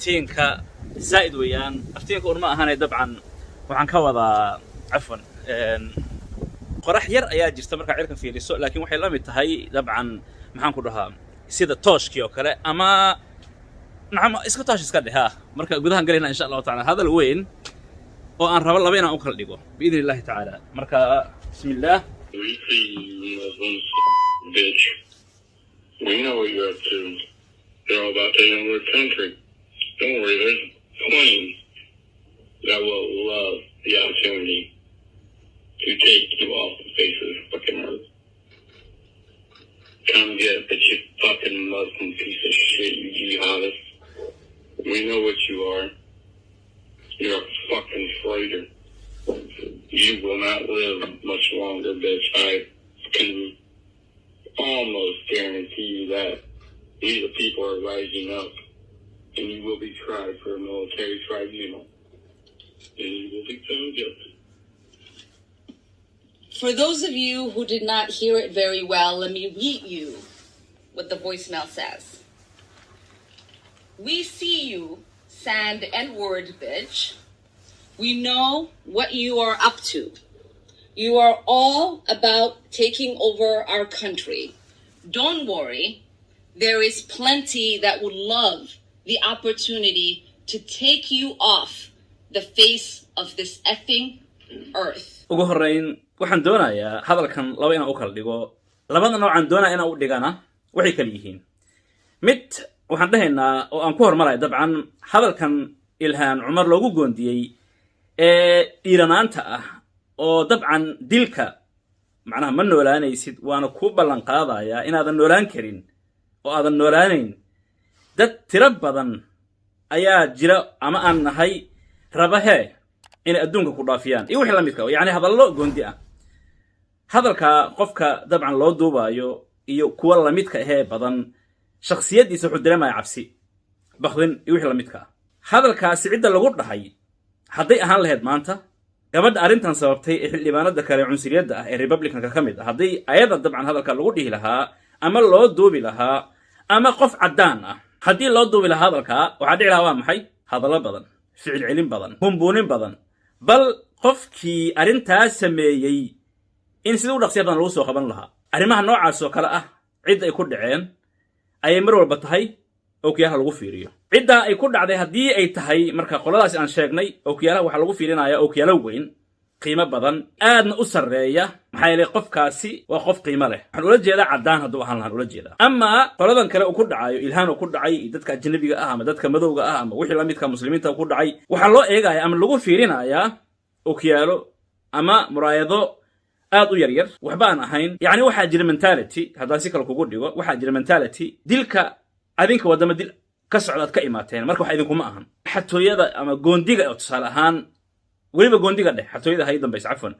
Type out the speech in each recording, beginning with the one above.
تينكا زائد ويان أفتينك أورما أهاني طبعا وعن كوضا عفوا قرح ير أيا جرت مركا عيركا في لسوء لكن وحي لم يتهي طبعا maxaan ku dhahaa sida tooshkii oo kale ama nacam iska toosh iska dhaha marka gudahan galina insha Allah ta'ala hadal weyn oo aan rabo laba inaan u kala dhigo biidin Allah ta'ala marka bismillah bitch we know what you're up to they're all about taking over the country don't worry there's plenty that will love the opportunity to take you off the face of the fucking earth. Come get it, but you fucking Muslim piece of shit, you jihadist. We know what you are. You're a fucking traitor. You will not live much longer, bitch. I can almost guarantee you that. These people are rising up, and you will be tried for a military tribunal, and you will be found guilty. For those of you who did not hear it very well, let me read you what the voicemail says. We see you, sand and word bitch. We know what you are up to. You are all about taking over our country. Don't worry. There is plenty that would love the opportunity to take you off the face of this effing earth. waxaan doonayaa hadalkan laba inaan u kala dhigo labada noocan doonaa inaan u dhigana waxay kala yihiin mid waxaan dhahaynaa oo aan ku hormarayo dabcan hadalkan ilhaan cumar loogu goondiyey ee dhiiranaanta ah oo dabcan dilka macnaha ma noolaanaysid waana ku ballan qaadayaa inaadan noolaan karin oo aadan noolaanayn dad tiro badan ayaa jira ama aan nahay rabahee inay adduunka ku dhaafiyaan iyo wixii la midka yani hadallo goondi ah hadalka qofka dabcan loo duubayo iyo kuwa la midka ah badan shakhsiyadiisa wuxuu dareemayaa cabsi baqdin iyo wixii la midka ah hadalkaasi cidda lagu dhahay hadday ahaan lahayd maanta gabadha arrintan sababtay ee xildhibaanada kale cunsuriyadda ah ee republicanka ka mid ah hadday ayada dabcan hadalka lagu dhihi lahaa ama loo duubi lahaa ama qof caddaan ah haddii loo duubi lahaa hadalka waxaa dhici lahaa waa maxay hadallo badan ficil celin badan humbuunin badan bal qofkii arrintaas sameeyey in sidii u dhaqsiya badan lagu soo qaban lahaa arrimaha noocaas oo kale ah cidda ay ku dhaceen ayay mar walba tahay ookiyaalaha lagu fiiriyo cidda ay ku dhacday haddii ay tahay marka qoladaasi aan sheegnay ookiyaalaha waxaa lagu fiirinayaa ookiyaalo weyn qiimo badan aadna u sarreeya maxaa yeelay qofkaasi waa qof qiimo leh waxaan ula jeedaa caddaan hadduu ahaan lahaan ula jeedaa ama qoladan kale uu ku dhacayo ilhaan uu ku dhacay dadka ajnabiga ah ama dadka madowga ah ama wixii la midka muslimiinta ku dhacay waxaa loo eegayaa ama lagu fiirinayaa ookiyaalo ama muraayado aad u yar yar waxba aan ahayn yani waxaa jira mentality haddaan si kale kugu dhigo waxaa jira mentality dilka adinka wadama dil ka socdaad ka imaateen marka wax idinkuma ahan xatooyada ama goondiga oo tusaale ahaan weliba goondiga dheh xatooyada hay dambaysa cafwan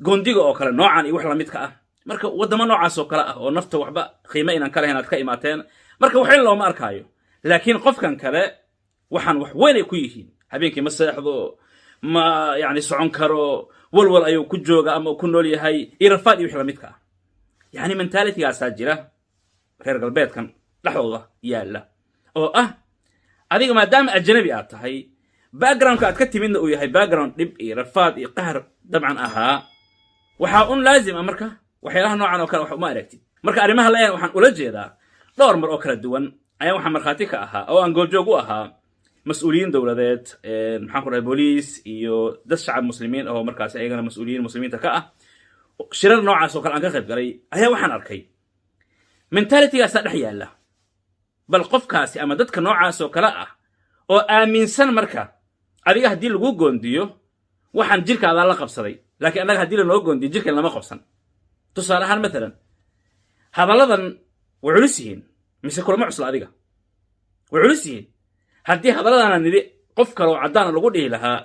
goondiga oo kale noocan iyo wax la midka ah marka wadamo noocaas oo kale ah oo nafta waxba qiimo inaan ka lahayn aad ka imaateen marka waxin looma arkaayo laakiin qofkan kale waxaan wax weyn ay ku yihiin habeenkii ma seexdo ma yani socon karo walwal ayuu ku jooga ama ku nool yahay irafaad iyo wixii la midka ah yani mentalitygaasaa jira reer galbeedkan dhexdooda yaalla oo ah adiga maadaama ajnabi aad tahay backgroundka aad ka timidna uu yahay background dhib iyo rafaad iyo qahr dabcan ahaa waxaa un laazim ah marka waxyaalaha noocan oo kale wax uma aragtid marka arrimaha la-een waxaan ula jeedaa dhowr mar oo kala duwan ayaa waxaa markhaati ka ahaa oo aan goobjoog u ahaa مسؤولين دولادات محاكم البوليس iyo dad shacab muslimiin oo markaas ayagana mas'uuliyiin muslimiinta ka ah shirar noocaas oo kale aan ka qayb galay ayaa waxaan arkay mentalitygaas dhex yaala bal qofkaasi ama dadka noocaas oo kale ah oo aaminsan marka adiga hadii lagu goondiyo waxaan jirkaada la qabsaday laakiin anaga hadii la goondiyo jirkan lama qabsan tusaale ahaan mesela hadaladan wuxuulisiin mise kulama cusla adiga wuxuulisiin haddii hadalladana nidi qof kale oo caddaan lagu dhihi lahaa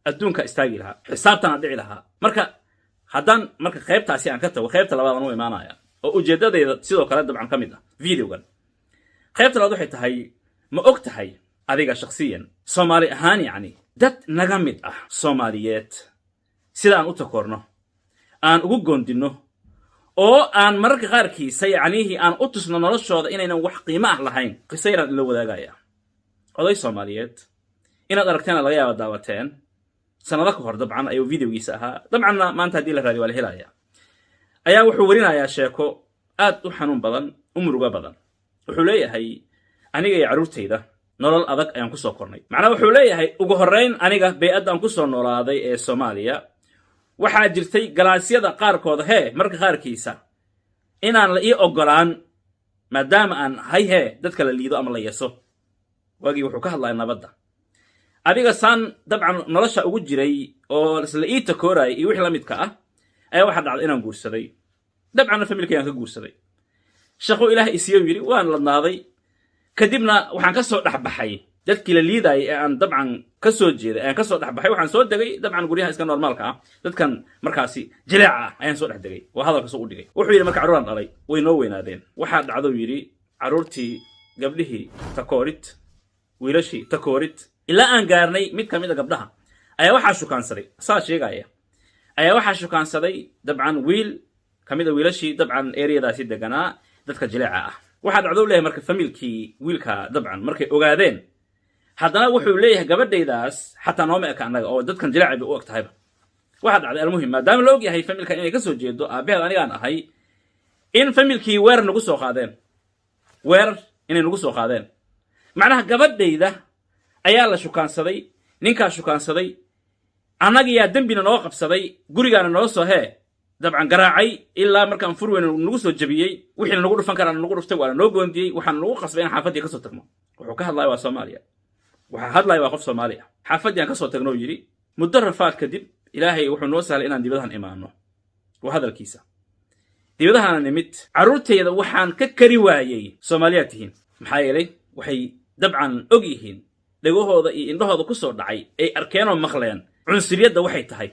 adduunka istaagi lahaa xisaabtana dhici lahaa marka haddaan marka qaybtaasi aan ka tago qaybta labaad aan u imaanaya oo ujeedadeeda sidoo kale dabcan ka mid ah videogan qaybta labaad waxay tahay ma og tahay adiga shakhsiyan soomaali ahaan yacni dad naga mid ah soomaaliyeed sida aan u takoorno aan ugu goondinno oo aan mararka qaarkiisa yacnihii aan u tusno noloshooda inaynan wax qiimo ah lahayn qiso yaraan ila wadaagaya oday Soomaaliyeed inaad aragteen laga yaabo daawateen sanado ka hor dabcan ayuu videogiisa ahaa dabcanna maanta hadii la raadiyo waa la helayaa ayaa wuxuu warinayaa sheeko aad u xanuun badan u muruga badan wuxuu leeyahay aniga iyo caruurtayda nolol adag ayaan ku soo kornay macnaheedu wuxuu leeyahay ugu horeyn aniga bay'ad aan ku soo noolaaday ee Soomaaliya waxaa jirtay galaasyada qaarkood marka qaarkiisa inaan la ii ogolaan maadaama aan dadka la liido ama la yeeso waagii wuxuu ka hadlayaa nabadda adiga saan dabcan nolosha ugu jiray oo isla ii takooray iyo wixii la midka ah ayaa waxa dhacday inaan guursaday dabcan familkayga ka guursaday shaqo ilaahay isiyo yiri waan ladnaaday kadibna waxaan ka soo dhaxbaxay dadkii la liiday ee aan dabcan ka soo jeeday aan ka soo dhaxbaxay waxaan soo degay dabcan guriyaha iska normaalka ah dadkan markaasi jileeca ayaan soo dhex degay waa hadalka soo u dhigay wuxuu yiri marka caruuraan dhalay way noo weynaadeen waxa dhacdo yiri caruurtii gabdhihii takoorid wiilashii takoorid ilaa aan gaarnay mid ka mid ah gabdhaha ayaa waxa shukaansaday sheegaya ayaa waxa shukaansaday dabcan wiil ka mid ah wiilashii dabcan area-daasi deganaa dadka jileeca ah waxa dhacdo leeyahay marka familkii wiilka dabcan markay ogaadeen haddana wuxuu leeyahay gabadhaydaas xataa nooma eka annaga oo dadkan jileeca bay u eg tahayba waxa dhacday almuhim maadaama la og yahay familkan inay ka soo jeedo aabaheed anigaan ahay in familkii weerar nagu soo qaadeen macnaha gabadhayda ayaa la shukaansaday ninkaa shukaansaday annagiyaa dembina noo qabsaday gurigaana noo soo dabcan garaacay ilaa markaan furweyn nagu soo jabiyey wixii nagu dhufan karaa nagu dhuftay waa noo goondiyey waxaan nagu qasbay in xaafadii ka soo tagno wuxuu ka hadlayaa waa Soomaaliya waxa hadlaya waa qof Soomaali ah xaafadii aan ka soo tagno yiri muddo rafaad kadib ilaahay wuxuu noo sahlay inaan dibadahan imaano waa hadalkiisa dibadahan nimid caruurtayda waxaan ka kari waayay Soomaaliya tihiin maxaa yeelay waxay dabcan og yihiin dhagahooda iyo indhahooda ku soo dhacay ay arkeen oo maqleen cunsuriyadda waxay tahay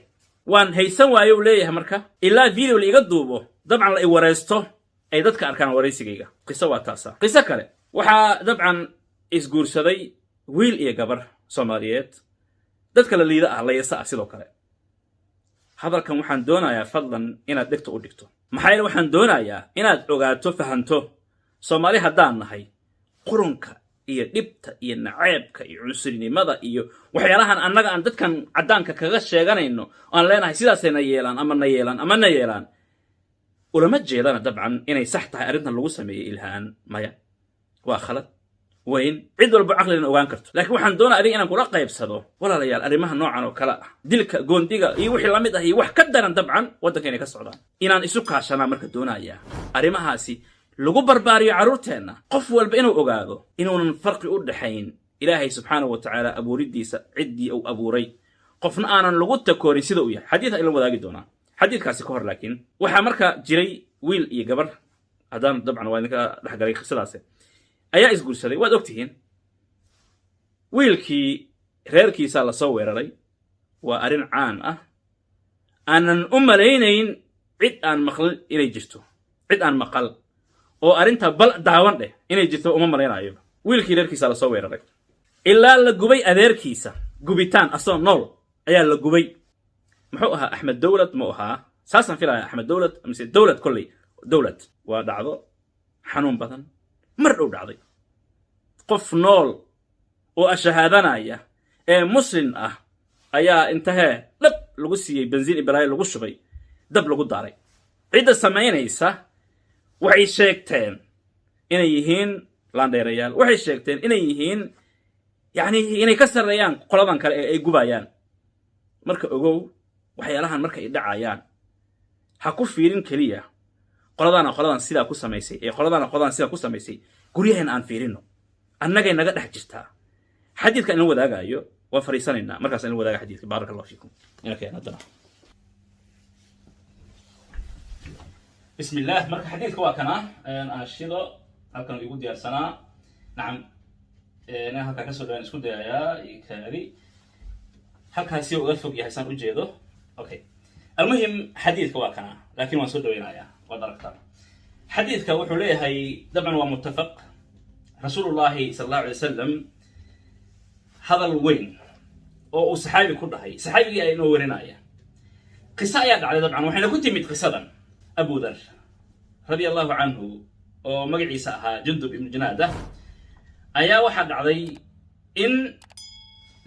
waan haysan waayo leeyahay marka ilaa video la iga duubo dabcan la i wareysto ay dadka arkaan wareysigayga qiso waa taasa qiso kale waxa dabcan isguursaday wiil iyo gabar Soomaaliyeed dadka la liida la yeesa sidoo kale hadalkan waxaan doonayaa fadlan inaad dhigto u dhigto maxaa yeelay waxaan doonayaa inaad ogaato fahanto Soomaali haddaan nahay qurunka iyo dhibta iyo naceebka iyo cunsurinimada iyo waxyaalahan annaga aan dadkan cadaanka kaga sheeganayno aan leenahay sidaasayna yeelaan ama na yeelaan ulama jeedana dabcan inay sax tahay arrintan lagu sameeyay ilhaan maya waa khalad weyn cid walba caqligan ogaan karto laakiin waxaan doonayaa adiga inaan kula qaybsado walaalayaal arrimaha noocan oo kala ah dilka goondiga iyo wixii la mid ah iyo wax ka daran dabcan waddanka inay ka socdaan inaan isu kaashanaa marka doonayaa arrimahaasi lagu barbaariyo caruurteena qof walba inuu ogaado inuunan farqi u dhaxayn ilaahay subxaanahu wa tacaala abuuridiisa ciddii uu abuuray qofna aanan lagu takoorin sida uu yahay xadiidka ila wadaagi doonaa xadiidkaasi ka hor laakiin waxaa marka jiray wiil iyo gabar haddaan dabcan waa idinka dhexgalay qisadaasi ayaa isguursaday waad ogtihiin wiilkii reerkiisa la soo weeraray waa arrin caan ah aanan u malaynayn cid aan maqal inay jirto cid aan maqal oo arinta bal daawan inay jirto uma malaynayo wiilkii reerkiisa la soo weeraray ilaa la gubay adeerkiisa gubitaan asoo nool ayaa la gubay muxuu ahaa Axmed Dawlad ma ahaa saasan filaya Axmed Dawlad mise Dawlad kulli Dawlad waa dhacdo xanuun badan mar dhow dhacday qof nool oo ashahaadanaya ee muslim ah ayaa intahee dab lagu siiyey benziin ibraahim lagu shubay dab lagu daaray cidda samaynaysa waxay sheegteen inay yihiin laandheerayaal waxay sheegteen inay yihiin yani inay ka sareeyaan qoladan kale ee ay gubayaan marka ogow waxyaalahan marka ay dhacayaan ha ku fiirin kaliya qoladan sida ku samaysay ee qoladan sida ku samaysay guriyaheen aan fiirino annagay naga dhex jirtaa xadiidka in wadaagayo waa fariisanayna markaas in wadaaga xadiidka barakallahu fiikum inaka hadana بسم الله مرك حديث كواكنا أنا أشيله هكذا يقول ديار سنة نعم أنا هكذا كسر بين سكود يا كاري هكذا سيو غفق يا حسن وجهه أوكي المهم حديث كواكنا لكن ما صدق وينايا ودركتها حديث كوحو ليه هي طبعا ومتفق رسول الله صلى الله عليه وسلم هذا الوين أو صحابي كله هي صحابي إنه ورنايا قصة يا على طبعا وحنا كنت متقصدا أبو ذر رضي الله عنه ومقعي ساها جندب ابن جنادة أيا واحد عضي إن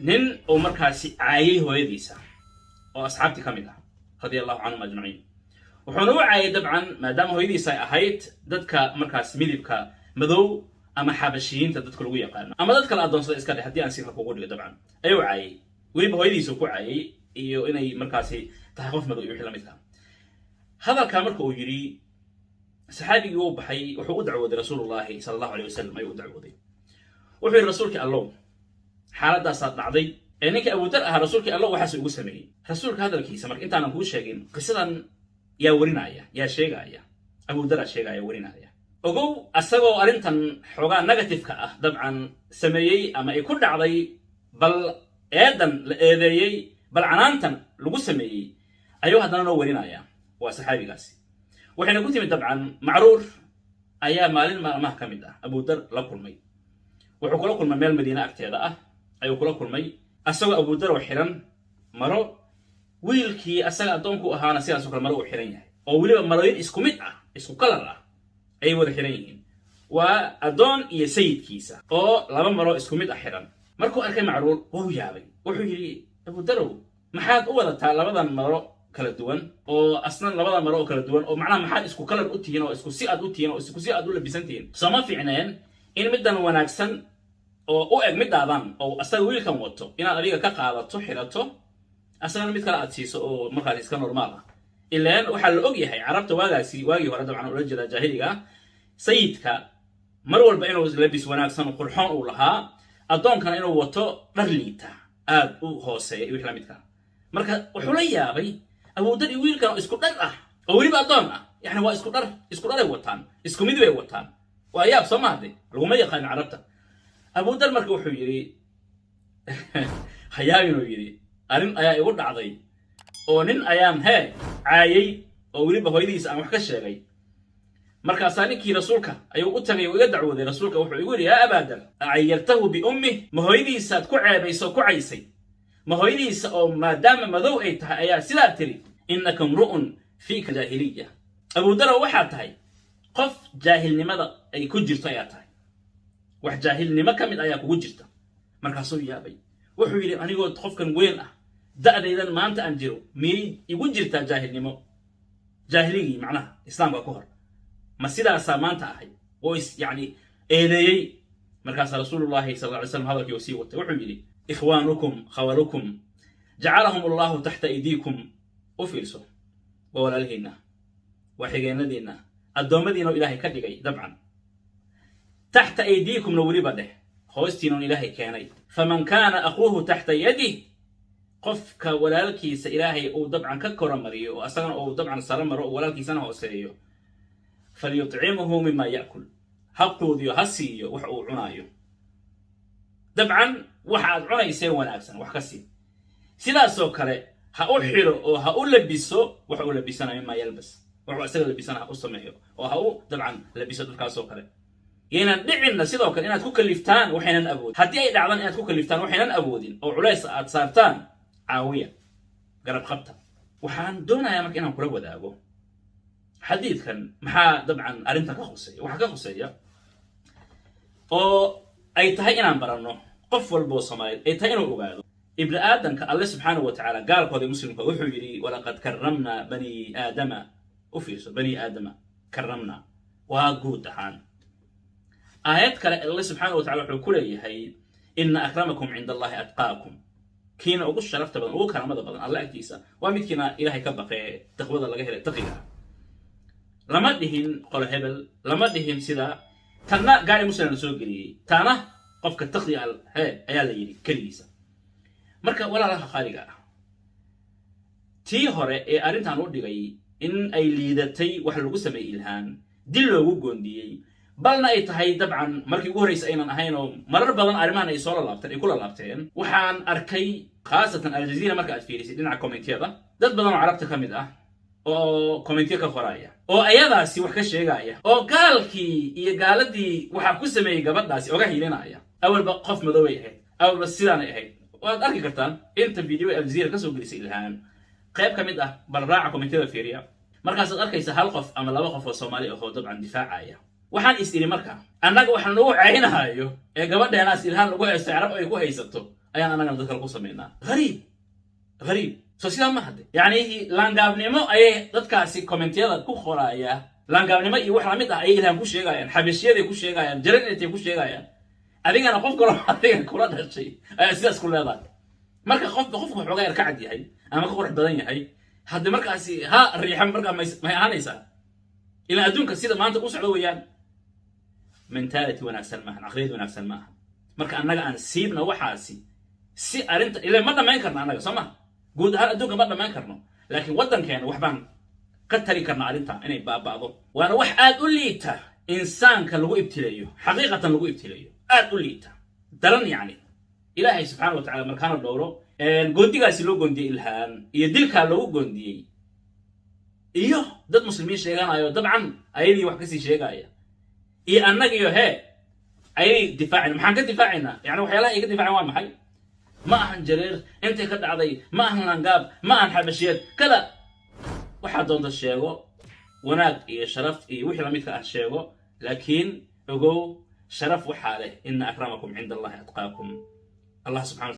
نن ومركاسي عايي هو يديسا وأصحابتي كاملة رضي الله عنهم أجمعين وحنو عايي طبعا ما دام هو يديسا أهيت ددك مركاس ميليبكا مذو أما حابشيين تددك الوية قارنا أما ددك الأدون صدق إسكالي حدي أنسير لكو قولي طبعا أيو عايي وليب هو يديسو كو عايي إيو إني مركاسي تحقف مذو يوحي لمدكا هذا كامركو يري صحابي يوب حي وحو دعوة رسول الله صلى الله عليه وسلم أيو دعوة وحي رسولك الله حالة صاد عضي إنك أبو درها رسولك الله وحسب يقول سمي رسولك هذا الكيس مرك أنت أنا بقول شيئين قصدا يا ورينايا يا شيء أبو در شيء يا ورينايا وقو أسبوا أرنتن حوجا نيجاتيف كأه طبعا سميي أما يكون عضي بل أيضا لأذيي بل عنانتن لقول سميي أيوه هذا أنا ورينايا وصحابي قاسي وحين قلت من طبعا معرور أيا مالين ما كمده أبو در لكل مي وحكوا لكل من المدينة أكتيدا أيوه كل كل مي أسوأ أبو در وحيران مرو ويلكي أسوأ أدونكو أهانا سيا سكر مرو وحيران أو ويل مروين إسكوميتا إسكو كلرا أيوه الحيران وأدون يسيد كيسا أو لما مرو إسكوميتا حيران مركو أركي معرور وهو يابي وحيري أبو درو محاد أولا تعالى بدن مرو kala duwan oo asnan labada maro oo kala duwan oo macnaha maxaad isku kala u tihiin oo isku si aad u tihiin oo isku si aad u labisantiin sama fiicneen in midan wanaagsan oo u eg midaadan oo asaga wiilkan wato inaad adiga ka qaadato xirato asana mid kala aad siiso oo markaas iska normaal ah ilaan waxa la og yahay carabta waagi hore dabcan oo la jeeda jaahiliga sayidka mar walba inuu labis wanaagsan oo qurxoon u lahaa adoonkana inuu wato dhar liita aad u hooseeyo wixii la midka marka wuxuu la yaabay أبو در يويل كانوا إسكو در أو يبقى ضامة يعني هو إسكو در وطان إسكو ميدوي وطان وأياب صمادي الغمية خاين عربتا أبو در مركو حيري حياوي نويري أرين أيا يورد عضي ونن أيام هاي عايي أو يبقى هويديس أم وحكا الشيغي مركا سالكي رسولك أيو أتغي ويدعو ذي رسولك وحو يقول يا أبا در عيرته بأمه مهويديس كو عيبيسو كو عيسي ما هو يديس أو ما دام مذو أيتها أيا سلا تري إنك امرؤ فيك جاهلية أبو در وحات هاي قف جاهل لماذا أي كجر طياتها وح جاهل لما كمل أيا كجرتا مركاسو يا بي وحويلي أنا يقول تخف كان وين ده إذا ما أنت أنجرو مي يجرتا جاهل لما جاهلية معناها إسلام وكهر ما سلا سامانتا هاي ويس يعني إلي مركاس رسول الله صلى الله عليه وسلم هذا كيوسي وحويلي إخوانكم خوالكم جعلهم الله تحت أيديكم وفيرسوا وولالهن وحيجينا دينا الدوم دينا إلهي كدقي طبعا تحت أيديكم نوري بده خوستين إلهي كاني فمن كان أخوه تحت يده قفك ولالكي سإلهي أو طبعا ككرم مريو أصلا أو طبعا صرم مرو ولالكي سنة وسريو فليطعمه مما يأكل حقو ديو هسيو وحقو عنايو طبعا waxaad cunaysay wanaagsan wax ka sii sidaas oo kale ha u xiro oo ha u labiso wax uu labisanayo ma yalbas wuxuu asaga labisanaha u sameeyo oo ha u dabcan labiso dadkaas oo kale yeenan dhicina sidoo kale inaad ku kaliftaan waxaynan awood haddii ay dhacdan inaad ku kaliftaan waxaynan awoodin oo culays aad saartaan caawiya garab qabta waxaan doonayaa marka inaan kula wadaago xadiidkan maxaa dabcan arinta ka khuseeya waxa ka khuseeya oo ay tahay inaan baranno قف والبوصمايل أي تينو أوغادو ابن آدم كالله سبحانه وتعالى قال قوضي مسلم كوحو يري ولقد كرمنا بني آدم أفيسو بني آدم كرمنا وقود حان آيات كلا الله سبحانه وتعالى حكولي هي إن أكرمكم عند الله أتقاكم كينا أقول شرفت بدن أو كرم بدن الله أكتيسا وامد كينا إلهي كبقى تخوض الله جهل تقيها لما دهين قال هبل لما دهين سيدا تنا قاعد مسلم نسوقي تانا قفك التقضي على أيا ليري كليسا مركا ولا لها خارجة تي هوري أرنتان ودغاي إن أي ليدتي وحل لغو سمي إلهان دل لغو غونديي بالنا أي تهي طبعا مركي وهريس أينان أهينو مرر بدن أرمان أي صورة لابتين أي كل لابتين وحان أركي خاصة الجزيرة مركا أتفيريسي دين على كومنتيا دا داد بدن عربتا كميدا oo commentiyo ka qoraya oo ayadaasi wax ka sheegaya oo gaalkii iyo gaaladii waxa ku sameeyay gabadhaasi oga hiilinaya awalba qof madow ay ahayd awalba sidaan ay ahayd waad arki kartaan inta video aljazeera ka soo gelisay ilhaan qayb kamid ah bal raaca commentiyada fiiriya markaas aad arkaysa hal qof ama laba qof oo Soomaali ah oo dabcan difaacaya waxaan is iri marka annaga waxaan lagu caayinahayo ee gabadheenaas ilhaan lagu haysto carab ay ku haysato ayaan annagana dadka ku samaynaa غريب soo sidaa ma hadde yani laangaabnimo ayay dadkaasi kommentiyada ku qoraya laangaabnimo iyo wax la mid ah ay ilhaan ku sheegayaan xabashiyaday ku sheegayaan jaranitay ku sheegayaan adigana qof kale adiga kula dhashay ayaa sidaas ku leedahay marka qofku xoogaa yar ka cad yahay ama ka qurux badan yahay hadda markaasi ha riixan markaa may ahaanaysaa ilaa adduunka sida maanta u socdo weeyaan mentality wanaagsan maahan aqliyad wanaagsan maahan marka annaga aan siibna waxaasi si arinta ilaa ma dhamayn karna annaga soo ma guud ahaan adduunka ma dhamayn karno laakiin waddankeena wax baan ka tari karna arinta inay baaba'do waana wax aad u liita insaanka lagu ibtileeyo xaqiiqatan lagu ibtileeyo aad u liita daran yani ilaahay subxaana wa tacaala markaana dhowro goondigaasi loo goondiyey ilhaan iyo dilkaa loogu goondiyey iyo dad muslimiin sheeganayo dabcan ayadii wax kasii sheegaya iyo annagiyo hee ayay difaacin maxaan ka difaacaynaa yani waxyaalaha ay ka difaacin waa maxay ma ahan jareer intay ka dhacday ma ahan langaab ma ahan xabashiyeed kada waxaa doonta sheego wanaag iyo sharaf iyo wixii lamidka ah sheego laakiin ogow sharaf waxaa leh ina akramakum cinda allahi atqaakum allah subxana